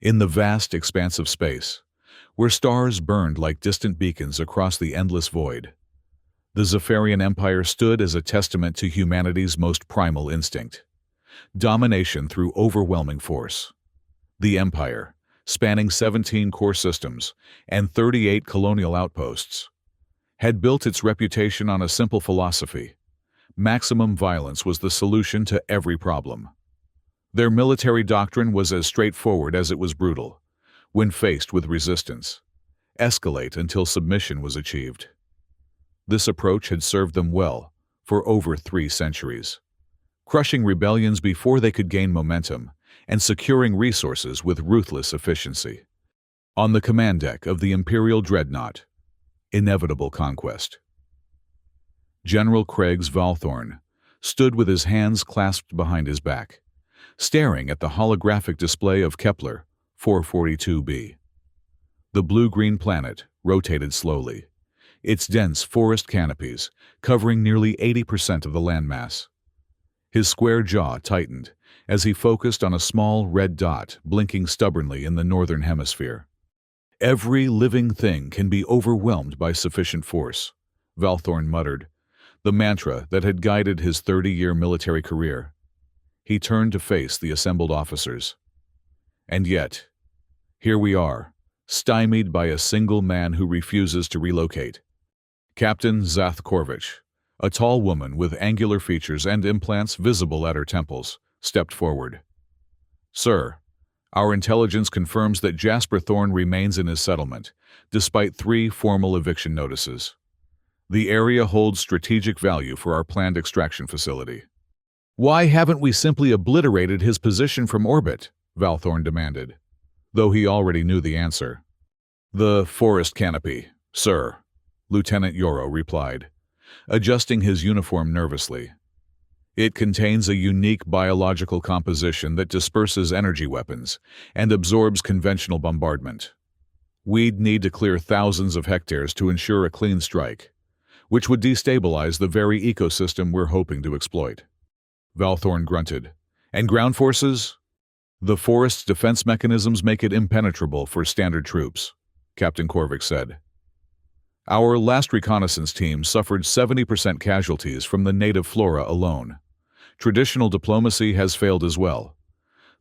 In the vast expanse of space, where stars burned like distant beacons across the endless void, the Zephyrian Empire stood as a testament to humanity's most primal instinct: domination through overwhelming force. The Empire, spanning 17 core systems and 38 colonial outposts, had built its reputation on a simple philosophy: maximum violence was the solution to every problem. Their military doctrine was as straightforward as it was brutal. When faced with resistance, escalate until submission was achieved. This approach had served them well for over 3 centuries, crushing rebellions before they could gain momentum and securing resources with ruthless efficiency. On the command deck of the Imperial Dreadnought, inevitable conquest. General Craigs Valthorn stood with his hands clasped behind his back, staring at the holographic display of Kepler 442b. The blue-green planet rotated slowly, its dense forest canopies covering nearly 80% of the landmass. His square jaw tightened as he focused on a small red dot blinking stubbornly in the northern hemisphere. "Every living thing can be overwhelmed by sufficient force," Valthorn muttered, the mantra that had guided his 30-year military career. He turned to face the assembled officers. And yet, here we are, stymied by a single man who refuses to relocate. Captain Zath Korvich, a tall woman with angular features and implants visible at her temples, stepped forward. "Sir, our intelligence confirms that Jasper Thorne remains in his settlement, despite 3 formal eviction notices. The area holds strategic value for our planned extraction facility." "Why haven't we simply obliterated his position from orbit?" Valthorn demanded, though he already knew the answer. "The forest canopy, sir," Lieutenant Yoro replied, adjusting his uniform nervously. "It contains a unique biological composition that disperses energy weapons and absorbs conventional bombardment. We'd need to clear thousands of hectares to ensure a clean strike, which would destabilize the very ecosystem we're hoping to exploit." Valthorn grunted. "And ground forces?" "The forest's defense mechanisms make it impenetrable for standard troops," Captain Korvich said. "Our last reconnaissance team suffered 70% casualties from the native flora alone. Traditional diplomacy has failed as well.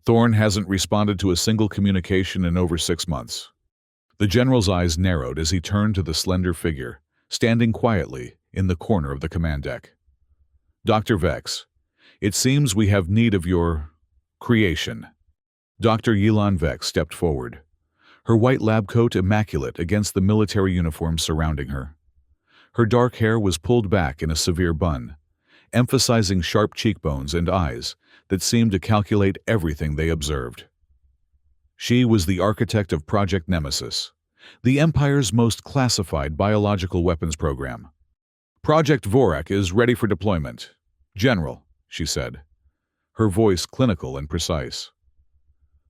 Thorne hasn't responded to a single communication in over 6 months." The general's eyes narrowed as he turned to the slender figure, standing quietly in the corner of the command deck. "Dr. Vex, it seems we have need of your creation." Dr. Yelan Vex stepped forward, her white lab coat immaculate against the military uniform surrounding her. Her dark hair was pulled back in a severe bun, emphasizing sharp cheekbones and eyes that seemed to calculate everything they observed. She was the architect of Project Nemesis, the Empire's most classified biological weapons program. "Project Vorak is ready for deployment, General," she said, her voice clinical and precise.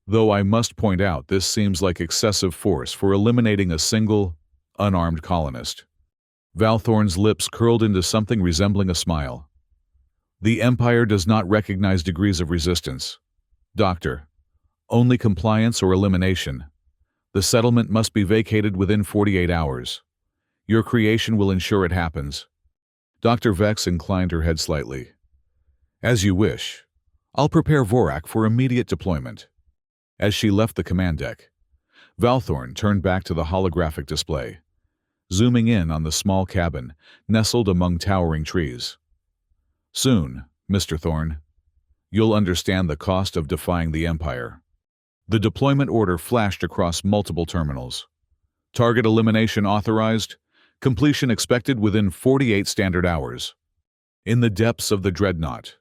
"Though I must point out this seems like excessive force for eliminating a single, unarmed colonist." Valthorn's lips curled into something resembling a smile. "The Empire does not recognize degrees of resistance, Doctor. Only compliance or elimination. The settlement must be vacated within 48 hours. Your creation will ensure it happens." Dr. Vex inclined her head slightly. "As you wish. I'll prepare Vorak for immediate deployment." As she left the command deck, Valthorn turned back to the holographic display, zooming in on the small cabin nestled among towering trees. "Soon, Mr. Thorne, you'll understand the cost of defying the Empire." The deployment order flashed across multiple terminals. "Target elimination authorized. Completion expected within 48 standard hours." In the depths of the Dreadnought,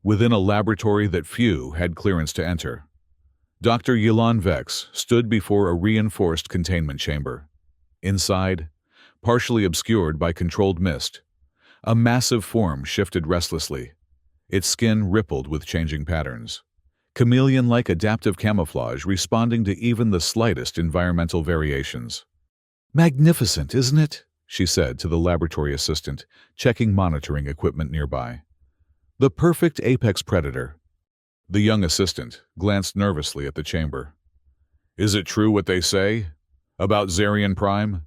within a laboratory that few had clearance to enter, Dr. Yelan Vex stood before a reinforced containment chamber. Inside, partially obscured by controlled mist, a massive form shifted restlessly. Its skin rippled with changing patterns, chameleon-like adaptive camouflage responding to even the slightest environmental variations. "Magnificent, isn't it?" she said to the laboratory assistant, checking monitoring equipment nearby. "The perfect apex predator." The young assistant glanced nervously at the chamber. Is it true what they say about Zarian Prime?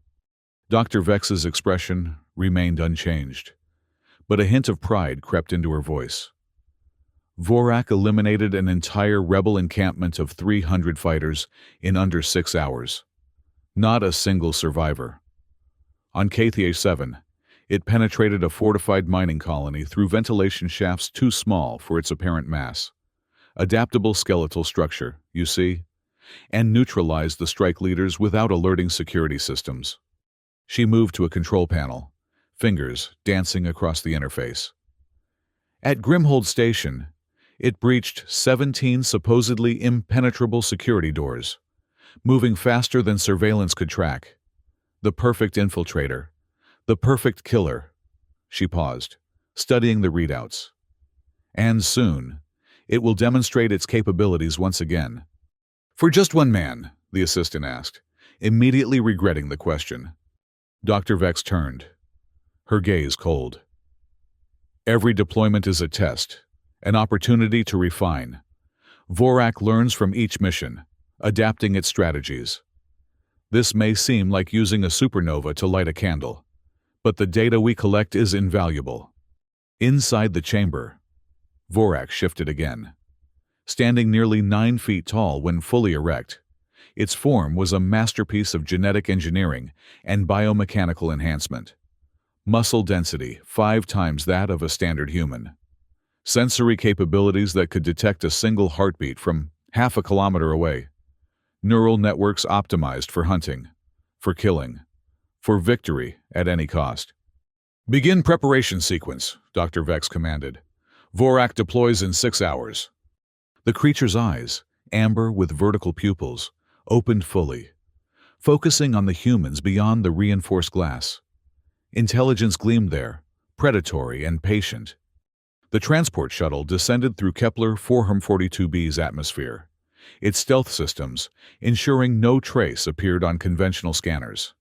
Dr. Vex's expression remained unchanged, but a hint of pride crept into her voice. Vorak eliminated an entire rebel encampment of 300 fighters in under 6 hours. Not a single survivor. On Kathia-7, it penetrated a fortified mining colony through ventilation shafts too small for its apparent mass. Adaptable skeletal structure, you see, and neutralized the strike leaders without alerting security systems. She moved to a control panel, fingers dancing across the interface. At Grimhold Station, it breached 17 supposedly impenetrable security doors, moving faster than surveillance could track. The perfect infiltrator. The perfect killer. She paused, studying the readouts. And soon, it will demonstrate its capabilities once again. For just one man, the assistant asked, immediately regretting the question. Dr. Vex turned, her gaze cold. Every deployment is a test, an opportunity to refine. Vorak learns from each mission, adapting its strategies. This may seem like using a supernova to light a candle, but the data we collect is invaluable. Inside the chamber, Vorak shifted again. Standing nearly 9 feet tall when fully erect, its form was a masterpiece of genetic engineering and biomechanical enhancement. Muscle density 5 times that of a standard human. Sensory capabilities that could detect a single heartbeat from half a kilometer away. Neural networks optimized for hunting, for killing, for victory at any cost. Begin preparation sequence, Dr. Vex commanded. Vorak deploys in 6 hours. The creature's eyes, amber with vertical pupils, opened fully, focusing on the humans beyond the reinforced glass. Intelligence gleamed there, predatory and patient. The transport shuttle descended through Kepler 442b's atmosphere, its stealth systems ensuring no trace appeared on conventional scanners.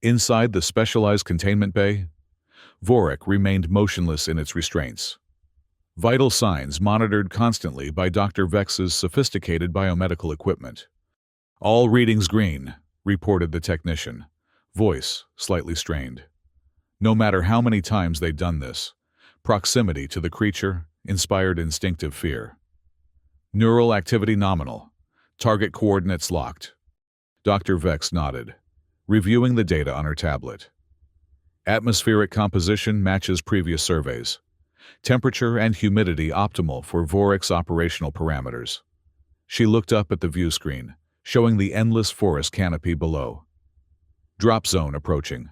Inside the specialized containment bay, Vorak remained motionless in its restraints. Vital signs monitored constantly by Dr. Vex's sophisticated biomedical equipment. All readings green, reported the technician, voice slightly strained. No matter how many times they'd done this, proximity to the creature inspired instinctive fear. Neural activity nominal. Target coordinates locked. Dr. Vex nodded, reviewing the data on her tablet. Atmospheric composition matches previous surveys. Temperature and humidity optimal for Vorak's operational parameters. She looked up at the view screen, showing the endless forest canopy below. Drop zone approaching.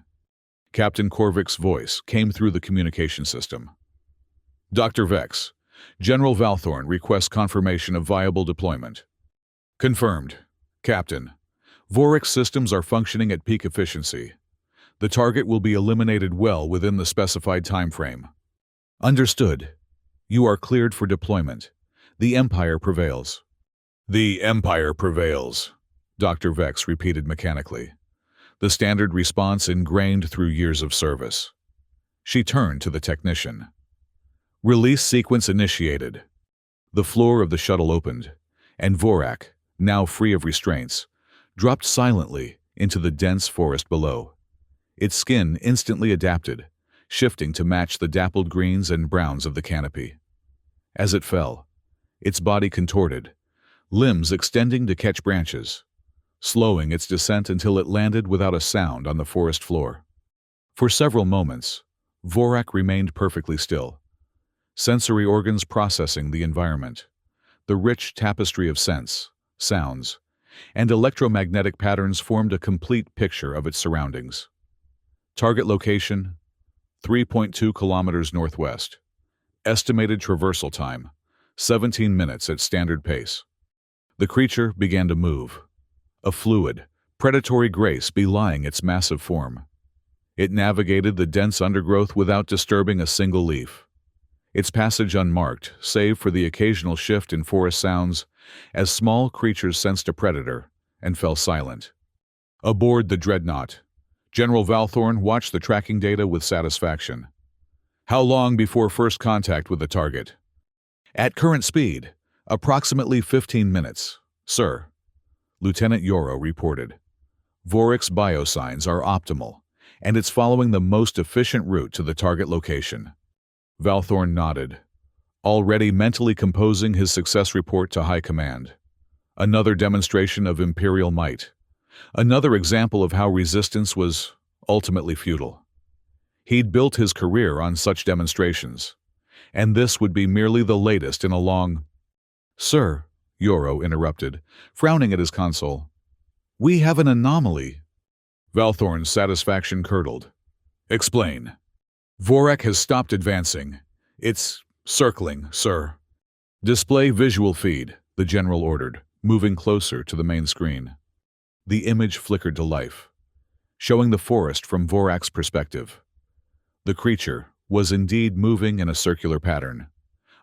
Captain Korvik's voice came through the communication system. Dr. Vex, General Valthorn requests confirmation of viable deployment. Confirmed. Captain, Vorak's systems are functioning at peak efficiency. The target will be eliminated well within the specified time frame. Understood. You are cleared for deployment. The Empire prevails. The Empire prevails, Dr. Vex repeated mechanically, the standard response ingrained through years of service. She turned to the technician. Release sequence initiated. The floor of the shuttle opened, and Vorak, now free of restraints, dropped silently into the dense forest below. Its skin instantly adapted, shifting to match the dappled greens and browns of the canopy. As it fell, its body contorted, limbs extending to catch branches, slowing its descent until it landed without a sound on the forest floor. For several moments, Vorak remained perfectly still, sensory organs processing the environment, the rich tapestry of scents, sounds, and electromagnetic patterns formed a complete picture of its surroundings. Target location, 3.2 kilometers northwest. Estimated traversal time, 17 minutes at standard pace. The creature began to move, a fluid, predatory grace belying its massive form. It navigated the dense undergrowth without disturbing a single leaf, its passage unmarked, save for the occasional shift in forest sounds as small creatures sensed a predator and fell silent. Aboard the dreadnought, General Valthorn watched the tracking data with satisfaction. How long before first contact with the target? At current speed, approximately 15 minutes, sir. Lieutenant Yoro reported. Vorek's biosigns are optimal, and it's following the most efficient route to the target location. Valthorn nodded, already mentally composing his success report to High Command. Another demonstration of Imperial might. Another example of how resistance was ultimately futile. He'd built his career on such demonstrations, and this would be merely the latest in a long— "Sir," Yoro interrupted, frowning at his console. "We have an anomaly." Valthorn's satisfaction curdled. "Explain." "Vorek has stopped advancing. It's circling, sir." "Display visual feed," the general ordered, moving closer to the main screen. The image flickered to life, showing the forest from Vorek's perspective. The creature was indeed moving in a circular pattern,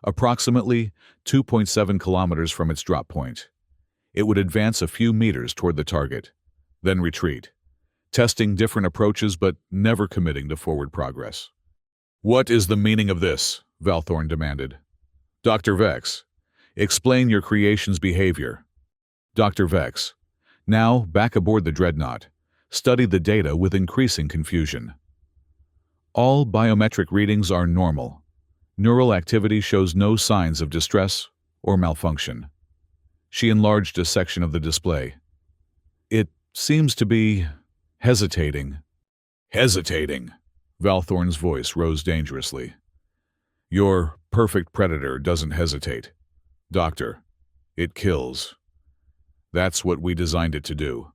approximately 2.7 kilometers from its drop point. It would advance a few meters toward the target, then retreat, testing different approaches but never committing to forward progress. "What is the meaning of this?" Valthorn demanded. "Dr. Vex, explain your creation's behavior." Dr. Vex, now back aboard the dreadnought, studied the data with increasing confusion. "All biometric readings are normal. Neural activity shows no signs of distress or malfunction." She enlarged a section of the display. "It seems to be hesitating." "Hesitating?" Valthorn's voice rose dangerously. "Your perfect predator doesn't hesitate. Doctor, it kills. That's what we designed it to do."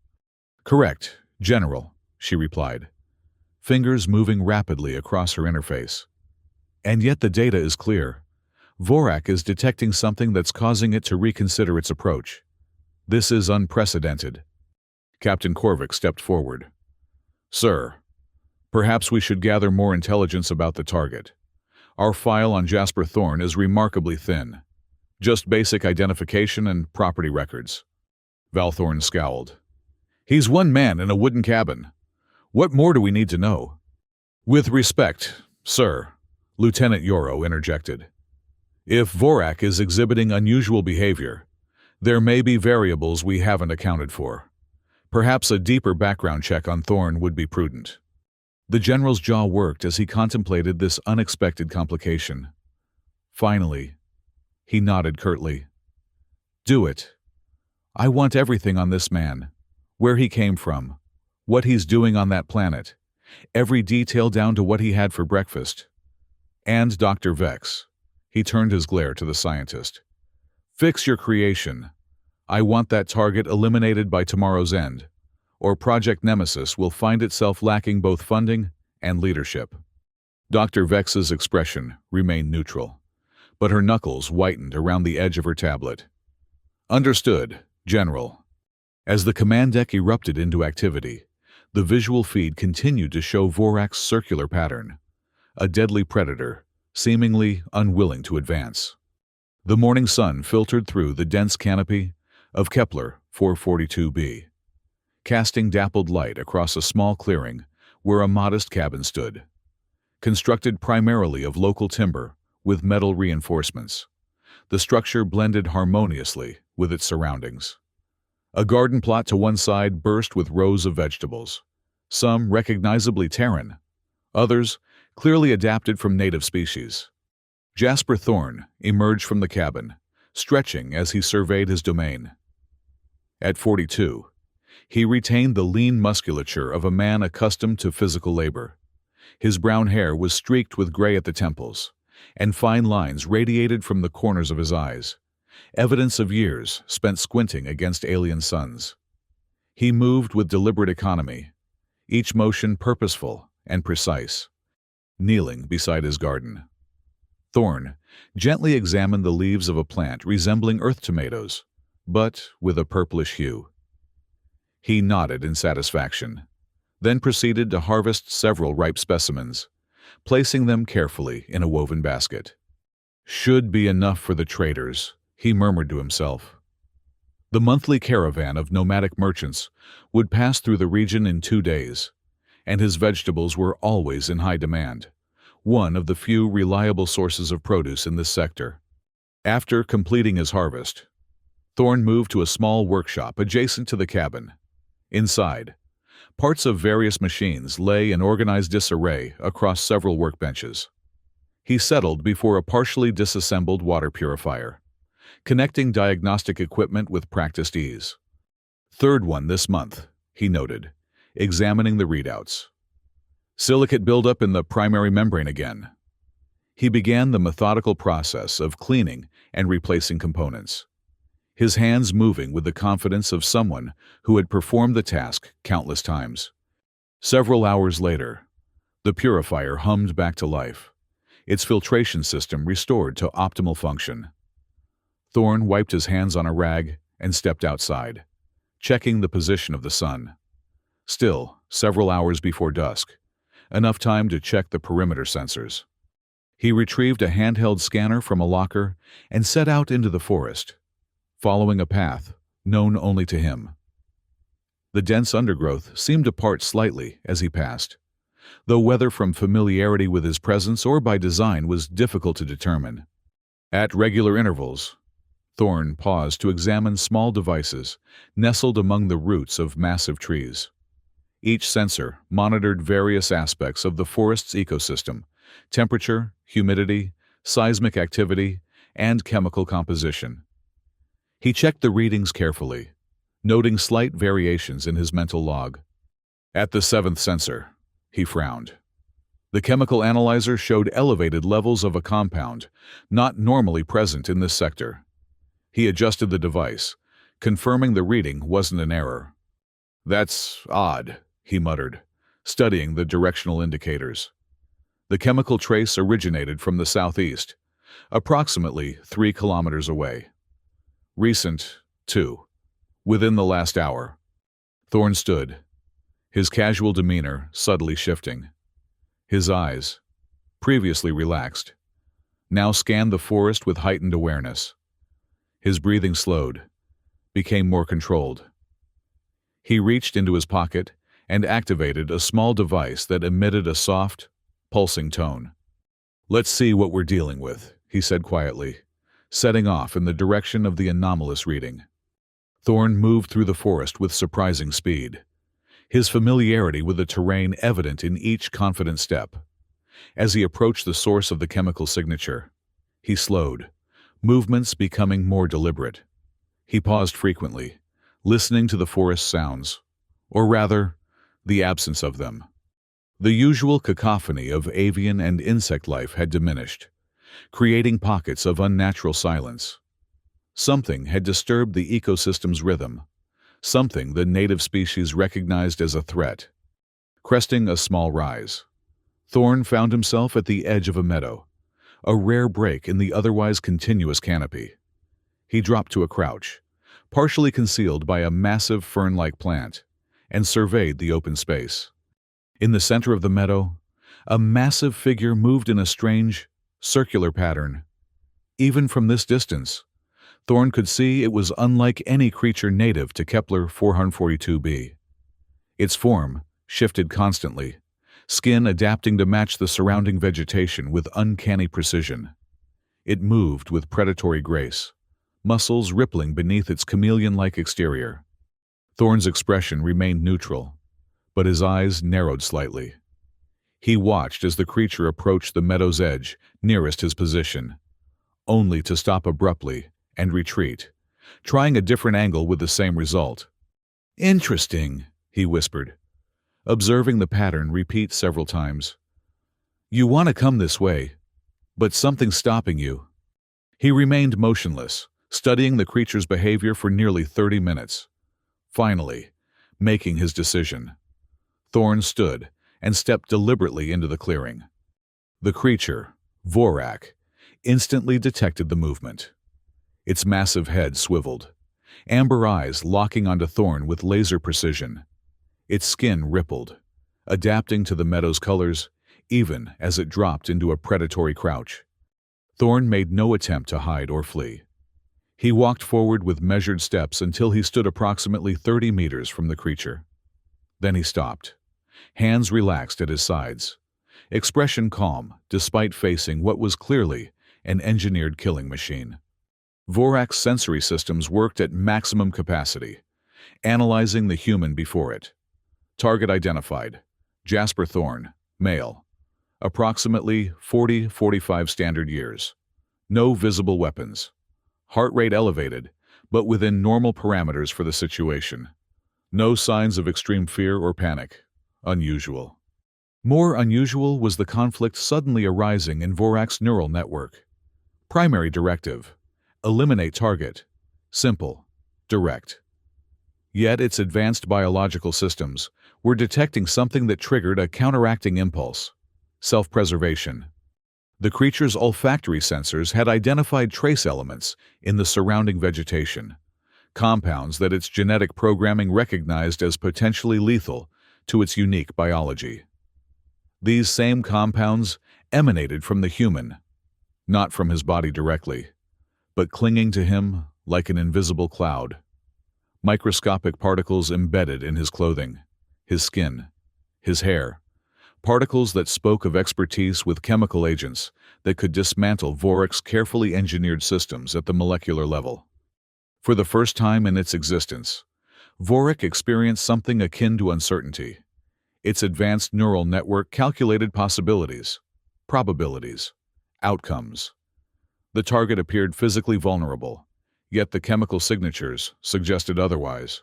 "Correct, General," she replied, fingers moving rapidly across her interface. "And yet the data is clear. Vorek is detecting something that's causing it to reconsider its approach. This is unprecedented." Captain Korvik stepped forward. "Sir, perhaps we should gather more intelligence about the target. Our file on Jasper Thorne is remarkably thin. Just basic identification and property records." Valthorn scowled. "He's one man in a wooden cabin. What more do we need to know?" "With respect, sir," Lieutenant Yoro interjected. "If Vorek is exhibiting unusual behavior, there may be variables we haven't accounted for. Perhaps a deeper background check on Thorne would be prudent." The general's jaw worked as he contemplated this unexpected complication. Finally, he nodded curtly. "Do it. I want everything on this man. Where he came from, what he's doing on that planet, every detail down to what he had for breakfast. And Dr. Vex," he turned his glare to the scientist, "fix your creation. I want that target eliminated by tomorrow's end, or Project Nemesis will find itself lacking both funding and leadership." Dr. Vex's expression remained neutral, but her knuckles whitened around the edge of her tablet. "Understood, General." As the command deck erupted into activity, the visual feed continued to show Vorek's circular pattern, a deadly predator, seemingly unwilling to advance. The morning sun filtered through the dense canopy of Kepler 442b, casting dappled light across a small clearing where a modest cabin stood. Constructed primarily of local timber with metal reinforcements, the structure blended harmoniously with its surroundings. A garden plot to one side burst with rows of vegetables, some recognizably Terran, others clearly adapted from native species. Jasper Thorne emerged from the cabin, stretching as he surveyed his domain. At 42, he retained the lean musculature of a man accustomed to physical labor. His brown hair was streaked with gray at the temples, and fine lines radiated from the corners of his eyes, evidence of years spent squinting against alien suns. He moved with deliberate economy, each motion purposeful and precise, kneeling beside his garden. Thorne gently examined the leaves of a plant resembling earth tomatoes, but with a purplish hue. He nodded in satisfaction, then proceeded to harvest several ripe specimens, placing them carefully in a woven basket. "Should be enough for the traders," he murmured to himself. The monthly caravan of nomadic merchants would pass through the region in 2 days, and his vegetables were always in high demand, one of the few reliable sources of produce in this sector. After completing his harvest, Thorne moved to a small workshop adjacent to the cabin. Inside, parts of various machines lay in organized disarray across several workbenches. He settled before a partially disassembled water purifier, connecting diagnostic equipment with practiced ease. Third one this month, he noted, examining the readouts. Silicate buildup in the primary membrane again. He began the methodical process of cleaning and replacing components, his hands moving with the confidence of someone who had performed the task countless times. Several hours later, the purifier hummed back to life, its filtration system restored to optimal function. Thorne wiped his hands on a rag and stepped outside, checking the position of the sun. Still, several hours before dusk, enough time to check the perimeter sensors. He retrieved a handheld scanner from a locker and set out into the forest, following a path known only to him. The dense undergrowth seemed to part slightly as he passed, though whether from familiarity with his presence or by design was difficult to determine. At regular intervals, Thorne paused to examine small devices nestled among the roots of massive trees. Each sensor monitored various aspects of the forest's ecosystem: temperature, humidity, seismic activity, and chemical composition. He checked the readings carefully, noting slight variations in his mental log. At the seventh sensor, he frowned. The chemical analyzer showed elevated levels of a compound not normally present in this sector. He adjusted the device, confirming the reading wasn't an error. "That's odd," he muttered, studying the directional indicators. The chemical trace originated from the southeast, approximately 3 kilometers away. Recent, too, within the last hour. Thorne stood, his casual demeanor subtly shifting. His eyes, previously relaxed, now scanned the forest with heightened awareness. His breathing slowed, became more controlled. He reached into his pocket and activated a small device that emitted a soft, pulsing tone. "Let's see what we're dealing with," he said quietly, setting off in the direction of the anomalous reading. Thorne moved through the forest with surprising speed, his familiarity with the terrain evident in each confident step. As he approached the source of the chemical signature, he slowed, movements becoming more deliberate. He paused frequently, listening to the forest sounds, or rather, the absence of them. The usual cacophony of avian and insect life had diminished, creating pockets of unnatural silence. Something had disturbed the ecosystem's rhythm, something the native species recognized as a threat. Cresting a small rise, Thorne found himself at the edge of a meadow, a rare break in the otherwise continuous canopy. He dropped to a crouch, partially concealed by a massive fern-like plant, and surveyed the open space. In the center of the meadow, a massive figure moved in a strange, circular pattern. Even from this distance, Thorne could see it was unlike any creature native to Kepler 442b. Its form shifted constantly, skin adapting to match the surrounding vegetation with uncanny precision. It moved with predatory grace, muscles rippling beneath its chameleon-like exterior. Thorne's expression remained neutral, but his eyes narrowed slightly. He watched as the creature approached the meadow's edge nearest his position, only to stop abruptly and retreat, trying a different angle with the same result. "Interesting," he whispered, observing the pattern repeat several times. "You want to come this way, but something's stopping you." He remained motionless, studying the creature's behavior for nearly 30 minutes. Finally, making his decision, Thorne stood and stepped deliberately into the clearing. The creature, Vorak, instantly detected the movement. Its massive head swiveled, amber eyes locking onto Thorne with laser precision. Its skin rippled, adapting to the meadow's colors, even as it dropped into a predatory crouch. Thorne made no attempt to hide or flee. He walked forward with measured steps until he stood approximately 30 meters from the creature. Then he stopped, hands relaxed at his sides, expression calm despite facing what was clearly an engineered killing machine. Vorak's sensory systems worked at maximum capacity, analyzing the human before it. Target identified. Jasper Thorne, male. Approximately 40-45 standard years. No visible weapons. Heart rate elevated, but within normal parameters for the situation. No signs of extreme fear or panic. Unusual. More unusual was the conflict suddenly arising in Vorak's neural network. Primary directive: eliminate target. Simple. Direct. Yet its advanced biological systems were detecting something that triggered a counteracting impulse: self-preservation. The creature's olfactory sensors had identified trace elements in the surrounding vegetation, compounds that its genetic programming recognized as potentially lethal to its unique biology. These same compounds emanated from the human, not from his body directly, but clinging to him like an invisible cloud. Microscopic particles embedded in his clothing, his skin, his hair, particles that spoke of expertise with chemical agents that could dismantle Vorak's carefully engineered systems at the molecular level. For the first time in its existence, Vorak experienced something akin to uncertainty. Its advanced neural network calculated possibilities, probabilities, outcomes. The target appeared physically vulnerable, yet the chemical signatures suggested otherwise.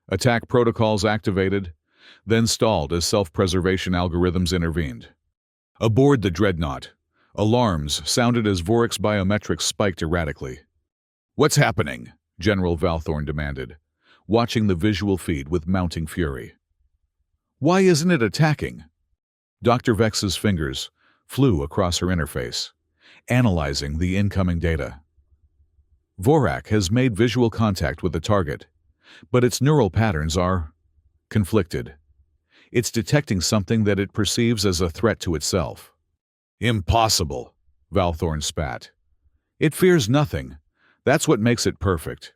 Attack protocols activated, then stalled as self-preservation algorithms intervened. Aboard the dreadnought, alarms sounded as Vorak's biometrics spiked erratically. "What's happening?" General Valthorn demanded, watching the visual feed with mounting fury. "Why isn't it attacking?" Dr. Vex's fingers flew across her interface, analyzing the incoming data. Vorak has made visual contact with the target, but its neural patterns are conflicted. It's detecting something that it perceives as a threat to itself. "Impossible," Valthorn spat. "It fears nothing. That's what makes it perfect."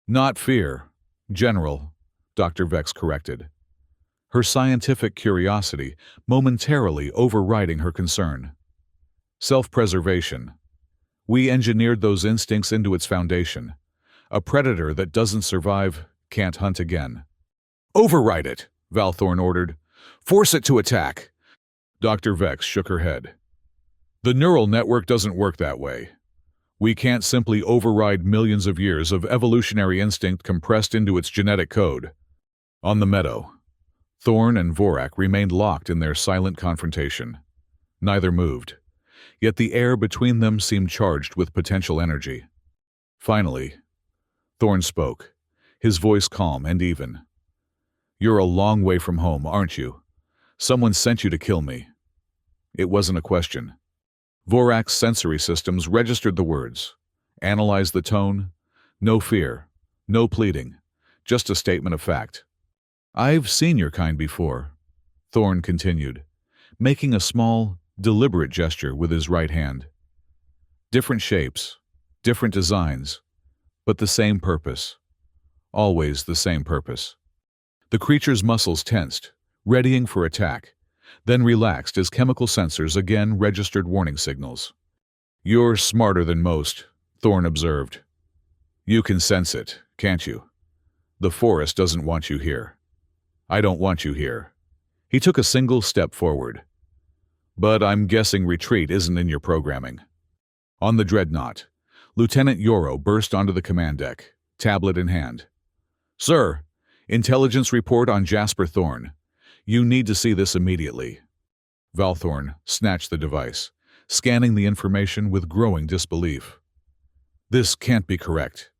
"Not fear, General," Dr. Vex corrected, her scientific curiosity momentarily overriding her concern. "Self-preservation. We engineered those instincts into its foundation. A predator that doesn't survive can't hunt again." "Override it," Valthorn ordered. "Force it to attack." Dr. Vex shook her head. "The neural network doesn't work that way. We can't simply override millions of years of evolutionary instinct compressed into its genetic code." On the meadow, Thorne and Vorak remained locked in their silent confrontation. Neither moved, yet the air between them seemed charged with potential energy. Finally, Thorne spoke, his voice calm and even. "You're a long way from home, aren't you? Someone sent you to kill me." It wasn't a question. Vorak's sensory systems registered the words, analyzed the tone. No fear, no pleading, just a statement of fact. "I've seen your kind before," Thorne continued, making a small, deliberate gesture with his right hand. "Different shapes, different designs, but the same purpose. Always the same purpose." The creature's muscles tensed, readying for attack, then relaxed as chemical sensors again registered warning signals. "You're smarter than most," Thorne observed. "You can sense it, can't you? The forest doesn't want you here. I don't want you here." He took a single step forward. "But I'm guessing retreat isn't in your programming." On the dreadnought, Lieutenant Yoro burst onto the command deck, tablet in hand. "Sir, intelligence report on Jasper Thorne. You need to see this immediately." Valthorn snatched the device, scanning the information with growing disbelief. "This can't be correct.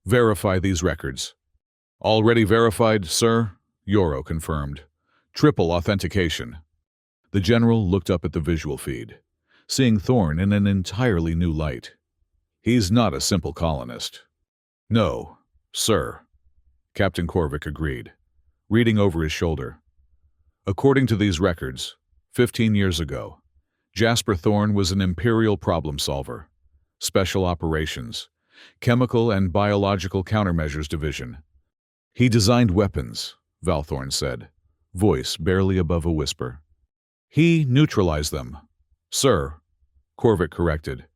Verify these records." "Already verified, sir," Yoro confirmed. "Triple authentication." The general looked up at the visual feed, seeing Thorne in an entirely new light. "He's not a simple colonist." "No, sir," Captain Korvik agreed, reading over his shoulder. "According to these records, 15 years ago, Jasper Thorne was an imperial problem solver, special operations, chemical and biological countermeasures division. He designed weapons," Valthorn said, voice barely above a whisper. "He neutralized them." "Sir," Korvik corrected.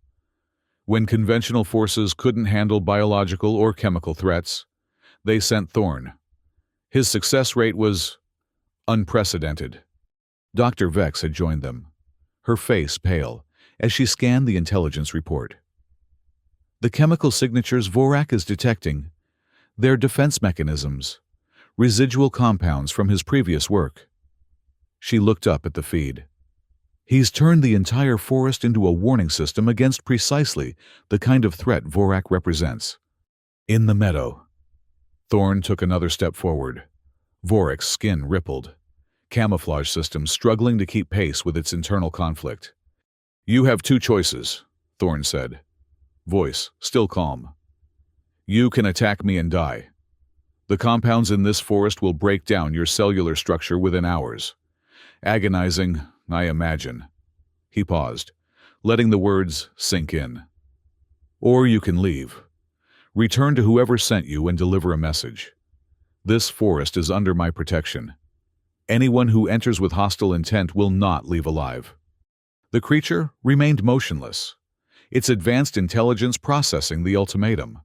When conventional forces couldn't handle biological or chemical threats, they sent Thorn. His success rate was unprecedented. Dr. Vex had joined them, her face pale, as she scanned the intelligence report. The chemical signatures Vorak is detecting, they're defense mechanisms, residual compounds from his previous work. She looked up at the feed. He's turned the entire forest into a warning system against precisely the kind of threat Vorak represents. In the meadow, Thorn took another step forward. Vorak's skin rippled, camouflage systems struggling to keep pace with its internal conflict. "You have two choices," Thorn said, voice still calm. "You can attack me and die. The compounds in this forest will break down your cellular structure within hours. Agonizing, I imagine." He paused, letting the words sink in. "Or you can leave. Return to whoever sent you and deliver a message. This forest is under my protection. Anyone who enters with hostile intent will not leave alive." The creature remained motionless, its advanced intelligence processing the ultimatum.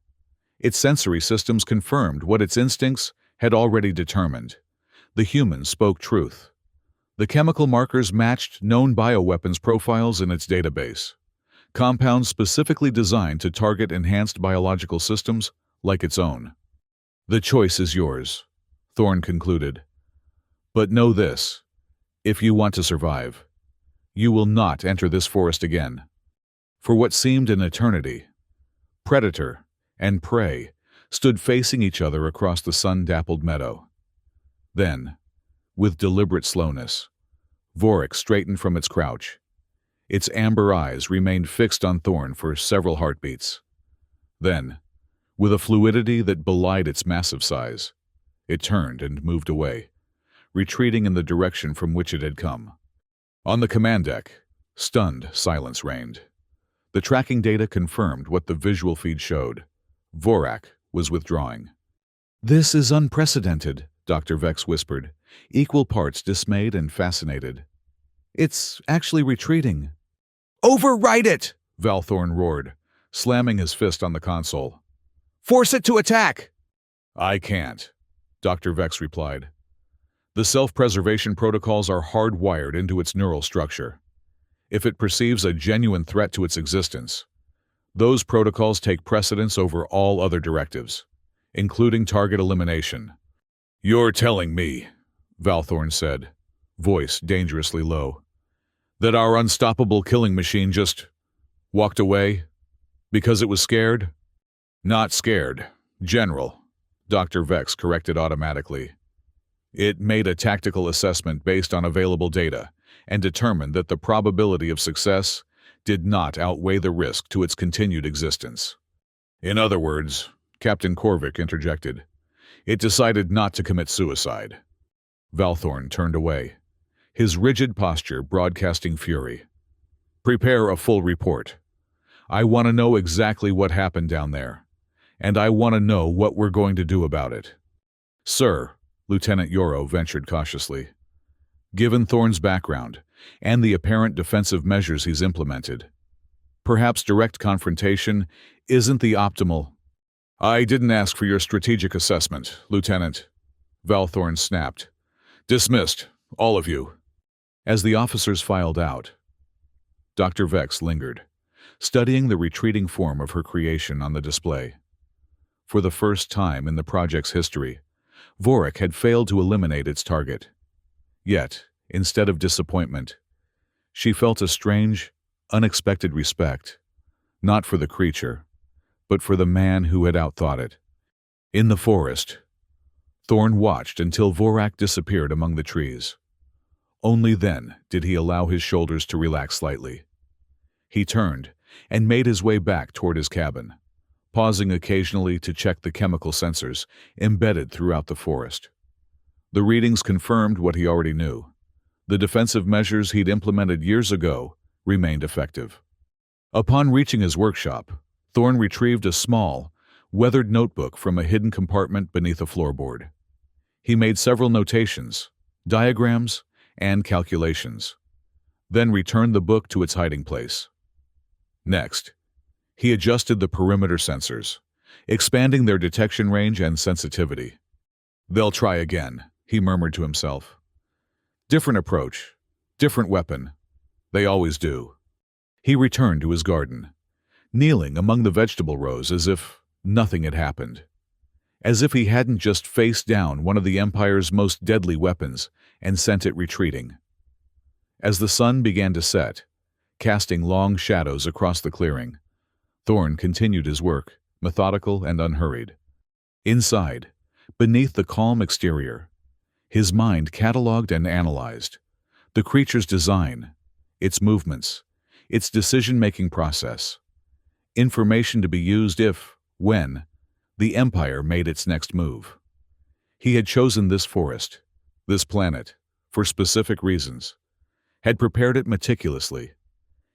Its sensory systems confirmed what its instincts had already determined. The human spoke truth. The chemical markers matched known bioweapons profiles in its database, compounds specifically designed to target enhanced biological systems like its own. "The choice is yours," Thorn concluded. "But know this, if you want to survive, you will not enter this forest again." For what seemed an eternity, predator and prey stood facing each other across the sun-dappled meadow. Then, with deliberate slowness, Vorak straightened from its crouch. Its amber eyes remained fixed on Thorn for several heartbeats. Then, with a fluidity that belied its massive size, it turned and moved away, retreating in the direction from which it had come. On the command deck, stunned silence reigned. The tracking data confirmed what the visual feed showed. Vorak was withdrawing. "This is unprecedented," Dr. Vex whispered, equal parts dismayed and fascinated. "It's actually retreating." "Override it!" Valthorn roared, slamming his fist on the console. "Force it to attack!" "I can't," Dr. Vex replied. "The self-preservation protocols are hardwired into its neural structure. If it perceives a genuine threat to its existence, those protocols take precedence over all other directives, including target elimination." "You're telling me," Valthorn said, voice dangerously low, "that our unstoppable killing machine just walked away because it was scared?" "Not scared, General," Dr. Vex corrected automatically. "It made a tactical assessment based on available data and determined that the probability of success did not outweigh the risk to its continued existence." "In other words," Captain Korvik interjected, "it decided not to commit suicide." Valthorn turned away, his rigid posture broadcasting fury. "Prepare a full report. I want to know exactly what happened down there, and I want to know what we're going to do about it." "Sir," Lieutenant Yoro ventured cautiously, "given Thorn's background and the apparent defensive measures he's implemented, perhaps direct confrontation isn't the optimal—" "I didn't ask for your strategic assessment, Lieutenant," Valthorn snapped. "Dismissed, all of you." As the officers filed out, Dr. Vex lingered, studying the retreating form of her creation on the display. For the first time in the project's history, Vorak had failed to eliminate its target. Yet, instead of disappointment, she felt a strange, unexpected respect, not for the creature, but for the man who had outthought it. In the forest, Thorn watched until Vorak disappeared among the trees. Only then did he allow his shoulders to relax slightly. He turned and made his way back toward his cabin, pausing occasionally to check the chemical sensors embedded throughout the forest. The readings confirmed what he already knew. The defensive measures he'd implemented years ago remained effective. Upon reaching his workshop, Thorn retrieved a small, weathered notebook from a hidden compartment beneath a floorboard. He made several notations, diagrams, and calculations, then returned the book to its hiding place. Next, He adjusted the perimeter sensors, expanding their detection range and sensitivity. "They'll try again," he murmured to himself. "Different approach, different weapon. They always do." He returned to his garden, kneeling among the vegetable rows as if nothing had happened. As if he hadn't just faced down one of the Empire's most deadly weapons and sent it retreating. As the sun began to set, casting long shadows across the clearing, Thorn continued his work, methodical and unhurried. Inside, beneath the calm exterior, his mind catalogued and analyzed the creature's design, its movements, its decision-making process, information to be used if, when, the Empire made its next move. He had chosen this forest, this planet, for specific reasons, had prepared it meticulously,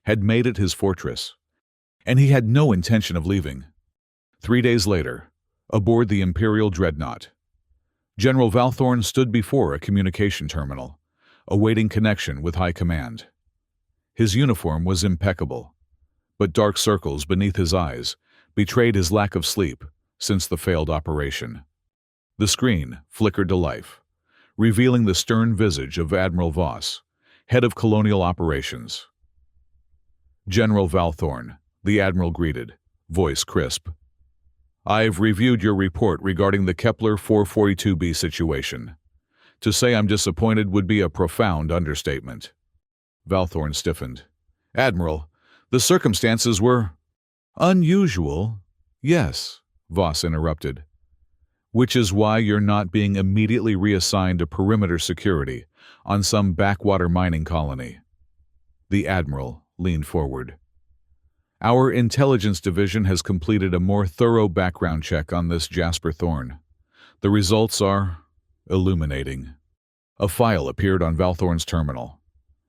had made it his fortress, and he had no intention of leaving. 3 days later, aboard the Imperial Dreadnought, General Valthorn stood before a communication terminal, awaiting connection with High Command. His uniform was impeccable, but dark circles beneath his eyes betrayed his lack of sleep since the failed operation. The screen flickered to life, revealing the stern visage of Admiral Voss, head of Colonial Operations. "General Valthorn," the Admiral greeted, voice crisp. "I've reviewed your report regarding the Kepler 442b situation. To say I'm disappointed would be a profound understatement." Valthorn stiffened. "Admiral, the circumstances were unusual." "Yes," Voss interrupted. "Which is why you're not being immediately reassigned to perimeter security on some backwater mining colony." The Admiral leaned forward. "Our intelligence division has completed a more thorough background check on this Jasper Thorn. The results are illuminating." A file appeared on Valthorn's terminal.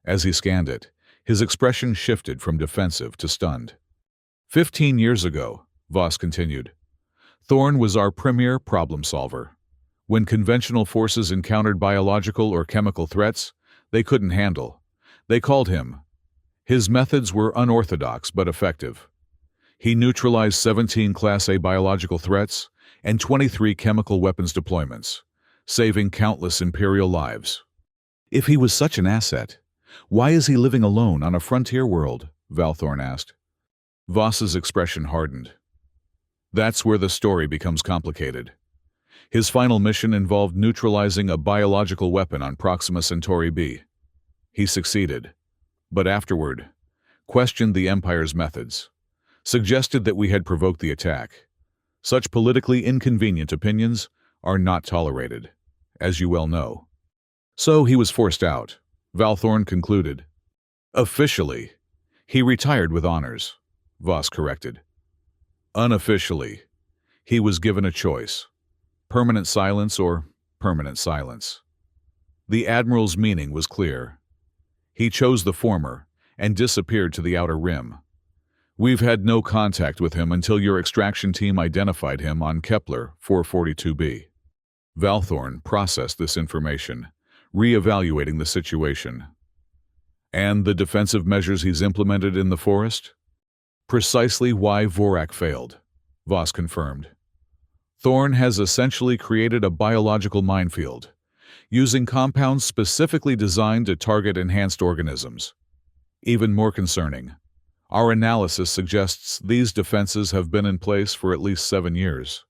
As he scanned it, his expression shifted from defensive to stunned. 15 years ago, Voss continued, Thorn was our premier problem solver. When conventional forces encountered biological or chemical threats they couldn't handle, they called him. His methods were unorthodox but effective. He neutralized 17 Class A biological threats and 23 chemical weapons deployments, saving countless Imperial lives. If he was such an asset, why is he living alone on a frontier world? Valthorn asked. Voss's expression hardened. That's where the story becomes complicated. His final mission involved neutralizing a biological weapon on Proxima Centauri b. He succeeded, but afterward, questioned the Empire's methods, suggested that we had provoked the attack. Such politically inconvenient opinions are not tolerated, as you well know. So he was forced out, Valthorn concluded. Officially, he retired with honors, Voss corrected. Unofficially, he was given a choice: permanent silence or permanent silence. The Admiral's meaning was clear. He chose the former and disappeared to the outer rim. We've had no contact with him until your extraction team identified him on Kepler 442b. Valthorn processed this information, re-evaluating the situation. And the defensive measures he's implemented in the forest? Precisely why Vorak failed, Voss confirmed. Thorn has essentially created a biological minefield, using compounds specifically designed to target enhanced organisms. Even more concerning, our analysis suggests these defenses have been in place for at least 7 years.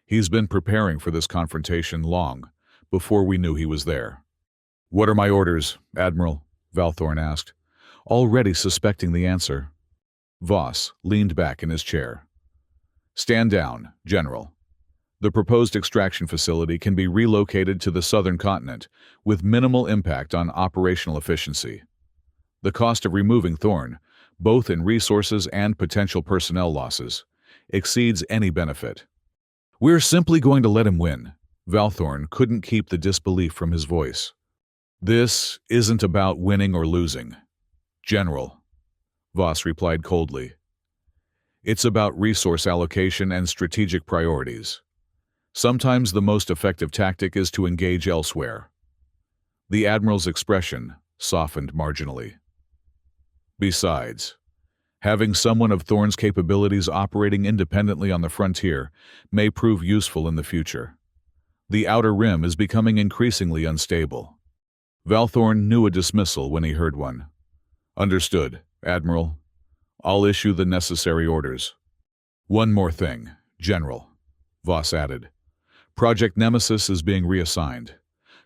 He's been preparing for this confrontation long before we knew he was there. What are my orders, Admiral? Valthorn asked, already suspecting the answer. Voss leaned back in his chair. Stand down, General. The proposed extraction facility can be relocated to the southern continent with minimal impact on operational efficiency. The cost of removing Thorn, both in resources and potential personnel losses, exceeds any benefit. We're simply going to let him win. Valthorn couldn't keep the disbelief from his voice. This isn't about winning or losing, General, Voss replied coldly. It's about resource allocation and strategic priorities. Sometimes the most effective tactic is to engage elsewhere. The Admiral's expression softened marginally. Besides, Having someone of Thorne's capabilities operating independently on the frontier may prove useful in the future. The Outer Rim is becoming increasingly unstable. Valthorn knew a dismissal when he heard one. Understood, Admiral. I'll issue the necessary orders. One more thing, General, Voss added. Project Nemesis is being reassigned.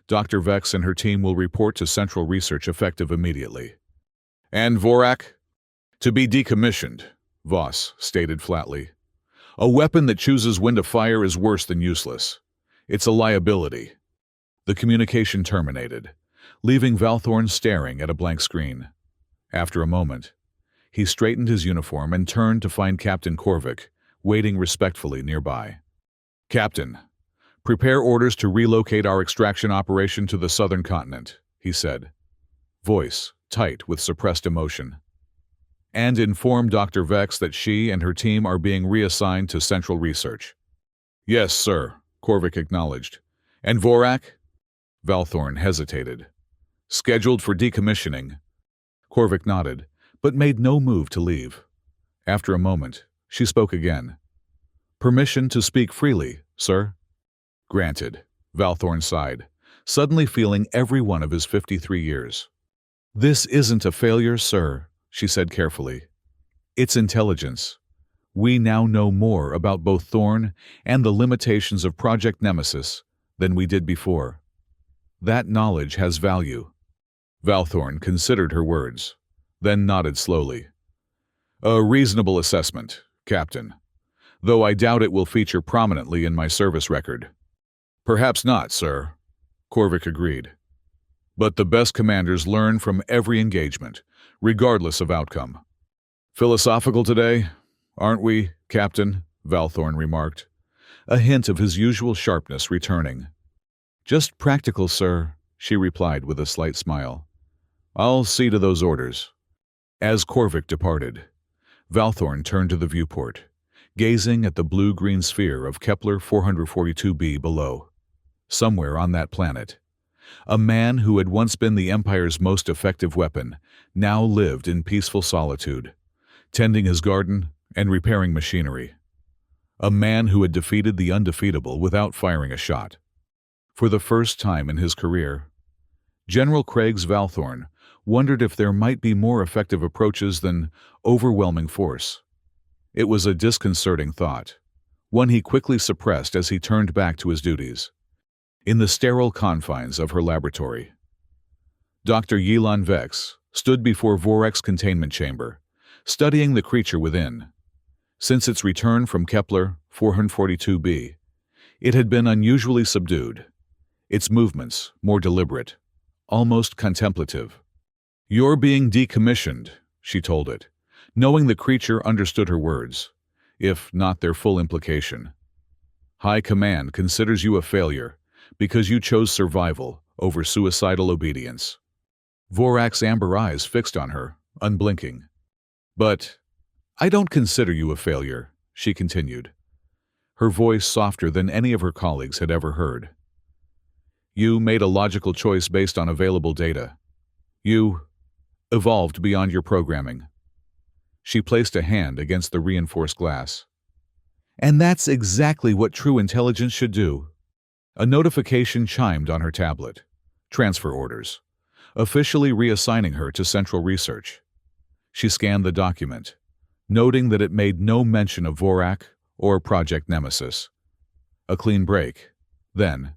Dr. Vex and her team will report to Central Research effective immediately. And Vorak? To be decommissioned, Voss stated flatly. A weapon that chooses when to fire is worse than useless. It's a liability. The communication terminated, leaving Valthorn staring at a blank screen. After a moment, he straightened his uniform and turned to find Captain Korvik, waiting respectfully nearby. Captain, prepare orders to relocate our extraction operation to the southern continent, he said, voice tight with suppressed emotion. And inform Dr. Vex that she and her team are being reassigned to Central Research. Yes, sir, Korvik acknowledged. And Vorak? Valthorn hesitated. Scheduled for decommissioning. Korvik nodded, but made no move to leave. After a moment, she spoke again. Permission to speak freely, sir? Granted, Valthorn sighed, suddenly feeling every one of his 53 years. This isn't a failure, sir, she said carefully. It's intelligence. We now know more about both Thorne and the limitations of Project Nemesis than we did before. That knowledge has value. Valthorn considered her words, then nodded slowly. A reasonable assessment, Captain, though I doubt it will feature prominently in my service record. Perhaps not, sir, Korvik agreed. But the best commanders learn from every engagement, regardless of outcome. Philosophical today, aren't we, Captain? Valthorn remarked, a hint of his usual sharpness returning. Just practical, sir, she replied with a slight smile. I'll see to those orders. As Korvik departed, Valthorn turned to the viewport, gazing at the blue-green sphere of Kepler 442b below. Somewhere on that planet, a man who had once been the Empire's most effective weapon now lived in peaceful solitude, tending his garden and repairing machinery. A man who had defeated the undefeatable without firing a shot. For the first time in his career, General Craigs Valthorn wondered if there might be more effective approaches than overwhelming force. It was a disconcerting thought, one he quickly suppressed as he turned back to his duties. In the sterile confines of her laboratory, Dr. Yelan Vex stood before Vorek's containment chamber, studying the creature within. Since its return from Kepler 442b, it had been unusually subdued, its movements more deliberate, almost contemplative. You're being decommissioned, she told it, knowing the creature understood her words, if not their full implication. High Command considers you a failure because you chose survival over suicidal obedience. Vorak's amber eyes fixed on her, unblinking. But I don't consider you a failure, she continued, her voice softer than any of her colleagues had ever heard. You made a logical choice based on available data. You evolved beyond your programming. She placed a hand against the reinforced glass. And that's exactly what true intelligence should do. A notification chimed on her tablet. Transfer orders, officially reassigning her to Central Research. She scanned the document, noting that it made no mention of Vorak or Project Nemesis. A clean break. Then,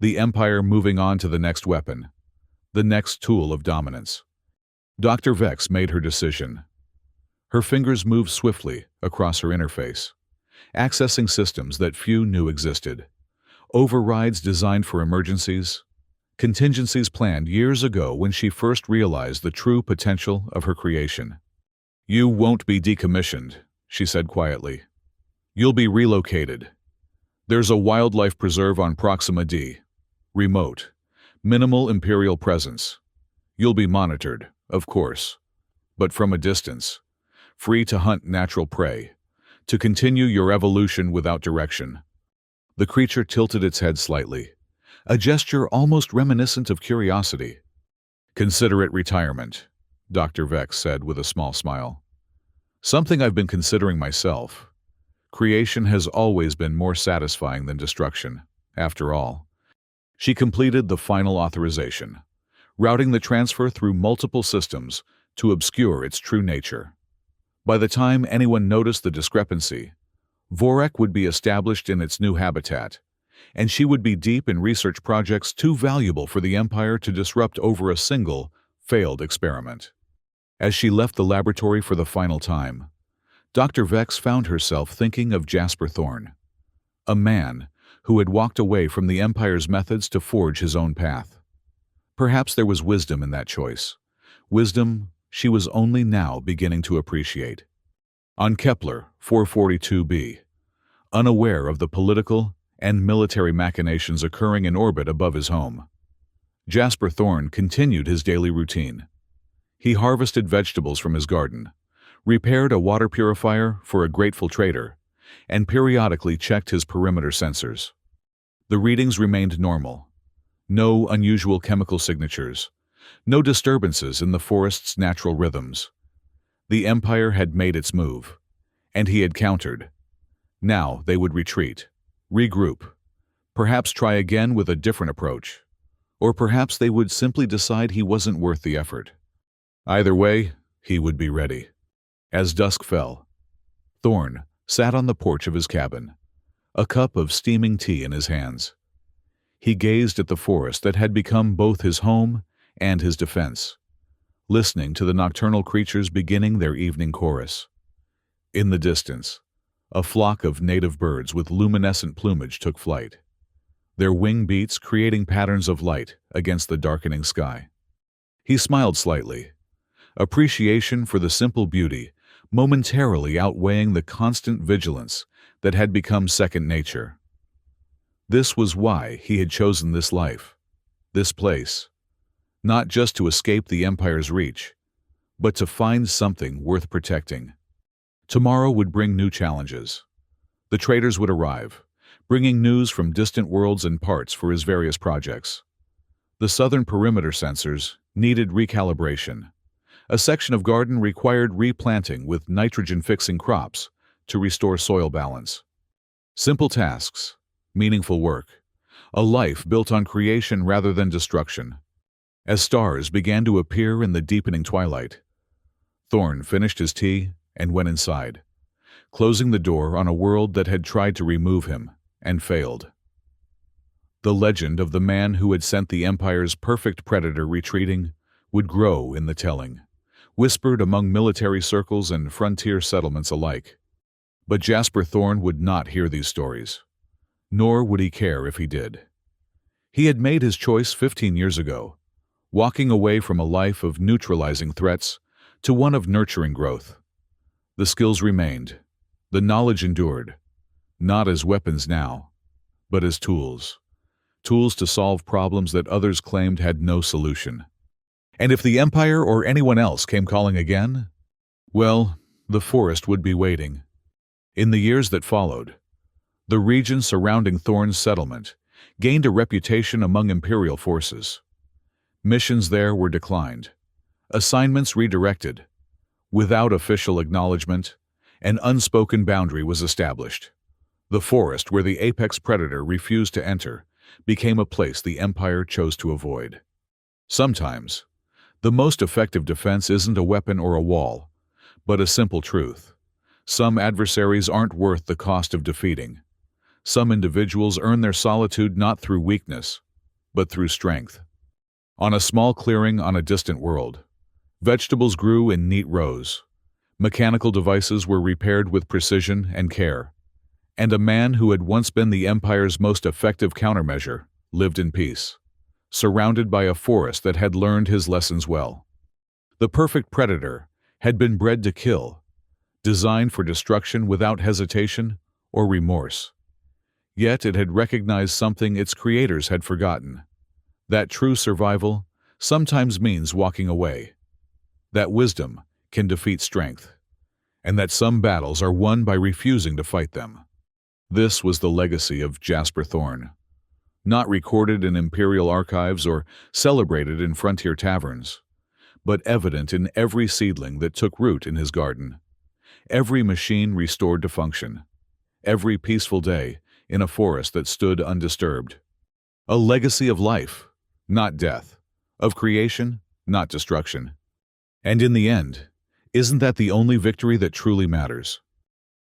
the Empire moving on to the next weapon, the next tool of dominance. Dr. Vex made her decision. Her fingers moved swiftly across her interface, accessing systems that few knew existed. Overrides designed for emergencies, contingencies planned years ago when she first realized the true potential of her creation. You won't be decommissioned, she said quietly. You'll be relocated. There's a wildlife preserve on Proxima D. Remote. Minimal Imperial presence. You'll be monitored, of course, but from a distance. Free to hunt natural prey. To continue your evolution without direction. The creature tilted its head slightly, a gesture almost reminiscent of curiosity. Consider it retirement, Dr. Vex said with a small smile. Something I've been considering myself. Creation has always been more satisfying than destruction, after all. She completed the final authorization, routing the transfer through multiple systems to obscure its true nature. By the time anyone noticed the discrepancy, Vorak would be established in its new habitat, and she would be deep in research projects too valuable for the Empire to disrupt over a single, failed experiment. As she left the laboratory for the final time, Dr. Vex found herself thinking of Jasper Thorne, a man who had walked away from the Empire's methods to forge his own path. Perhaps there was wisdom in that choice, wisdom she was only now beginning to appreciate. On Kepler 442b, unaware of the political and military machinations occurring in orbit above his home, Jasper Thorne continued his daily routine. He harvested vegetables from his garden, repaired a water purifier for a grateful trader, and periodically checked his perimeter sensors. The readings remained normal. No unusual chemical signatures, no disturbances in the forest's natural rhythms. The Empire had made its move, and he had countered. Now they would retreat, regroup, perhaps try again with a different approach, or perhaps they would simply decide he wasn't worth the effort. Either way, he would be ready. As dusk fell, Thorne sat on the porch of his cabin, a cup of steaming tea in his hands. He gazed at the forest that had become both his home and his defense, listening to the nocturnal creatures beginning their evening chorus. In the distance, a flock of native birds with luminescent plumage took flight, their wing beats creating patterns of light against the darkening sky. He smiled slightly, appreciation for the simple beauty momentarily outweighing the constant vigilance that had become second nature. This was why he had chosen this life, this place, not just to escape the Empire's reach, but to find something worth protecting. Tomorrow would bring new challenges. The traders would arrive, bringing news from distant worlds and parts for his various projects. The southern perimeter sensors needed recalibration. A section of garden required replanting with nitrogen-fixing crops to restore soil balance. Simple tasks, meaningful work, a life built on creation rather than destruction. As stars began to appear in the deepening twilight, Thorne finished his tea and went inside, closing the door on a world that had tried to remove him and failed. The legend of the man who had sent the Empire's perfect predator retreating would grow in the telling, whispered among military circles and frontier settlements alike. But Jasper Thorne would not hear these stories, nor would he care if he did. He had made his choice 15 years ago, walking away from a life of neutralizing threats to one of nurturing growth. The skills remained, the knowledge endured, not as weapons now, but as tools. Tools to solve problems that others claimed had no solution. And if the Empire or anyone else came calling again, well, the forest would be waiting. In the years that followed, the region surrounding Thorne's settlement gained a reputation among Imperial forces. Missions there were declined, assignments redirected. Without official acknowledgement, an unspoken boundary was established. The forest where the apex predator refused to enter became a place the Empire chose to avoid. Sometimes, the most effective defense isn't a weapon or a wall, but a simple truth. Some adversaries aren't worth the cost of defeating. Some individuals earn their solitude not through weakness, but through strength. On a small clearing on a distant world, vegetables grew in neat rows. Mechanical devices were repaired with precision and care. And a man who had once been the Empire's most effective countermeasure lived in peace, surrounded by a forest that had learned his lessons well. The perfect predator had been bred to kill, designed for destruction without hesitation or remorse. Yet it had recognized something its creators had forgotten, that true survival sometimes means walking away, that wisdom can defeat strength, and that some battles are won by refusing to fight them. This was the legacy of Jasper Thorne, not recorded in Imperial archives or celebrated in frontier taverns, but evident in every seedling that took root in his garden, Every machine restored to function. Every peaceful day in a forest that stood undisturbed. A legacy of life, not death. Of creation, not destruction. And in the end, isn't that the only victory that truly matters?